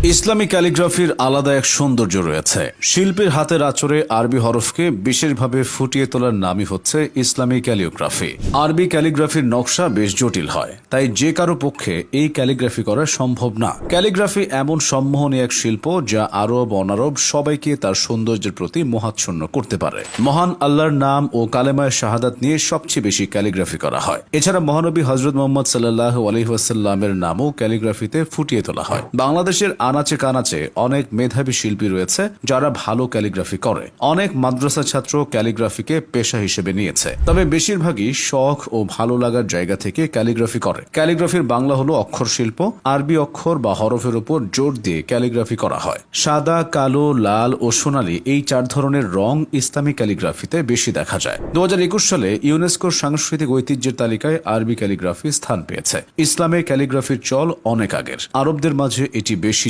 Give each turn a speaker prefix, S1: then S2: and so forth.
S1: ইসলামী ক্যালিগ্রাফির আলাদা এক সৌন্দর্য রয়েছে। শিল্পীর হাতের আঁচড়ে আরবি হরফকে বিশেষভাবে ফুটিয়ে তোলার নামই হচ্ছে ইসলামী ক্যালিগ্রাফি। আরবি ক্যালিগ্রাফির নকশা বেশ জটিল হয়, তাই যে কারো পক্ষে এই ক্যালিগ্রাফি করা সম্ভব না। ক্যালিগ্রাফি এমন সম্মোহনী এক শিল্প যা আরব অনারব সবাইকে তার সৌন্দর্যের প্রতি মোহাচ্ছন্ন করতে পারে। মহান আল্লাহর নাম ও কালেমায় শাহাদাত নিয়ে সবচেয়ে বেশি ক্যালিগ্রাফি করা হয়। এছাড়া মহানবী হযরত মুহাম্মদ সাল্লাল্লাহু আলাইহি ওয়াসাল্লামের নামও ক্যালিগ্রাফিতে ফুটিয়ে তোলা হয়। বাংলাদেশের আনাচে কানাচে অনেক মেধাবী শিল্পী রয়েছে যারা ভালো ক্যালিগ্রাফি করে। অনেক মাদ্রাসা ছাত্র ক্যালিগ্রাফিকে পেশা হিসেবে নিয়েছে, তবে বেশিরভাগই শখ ও ভালো লাগার জায়গা থেকে ক্যালিগ্রাফি করে। ক্যালিগ্রাফির বাংলা হলো অক্ষর শিল্প। আরবি অক্ষর বা হরফের উপর জোর দিয়ে ক্যালিগ্রাফি করা হয়। সাদা, কালো, লাল ও সোনালী এই 4 ধরনের রং ইসলামী ক্যালিগ্রাফিতে বেশি দেখা যায়। 2021 সালে ইউনেস্কোর সাংস্কৃতিক ঐতিহ্যের তালিকায় আরবি ক্যালিগ্রাফি স্থান পেয়েছে। ইসলামে ক্যালিগ্রাফির চল অনেক আগের। আরবদের মাঝে এটি বেশি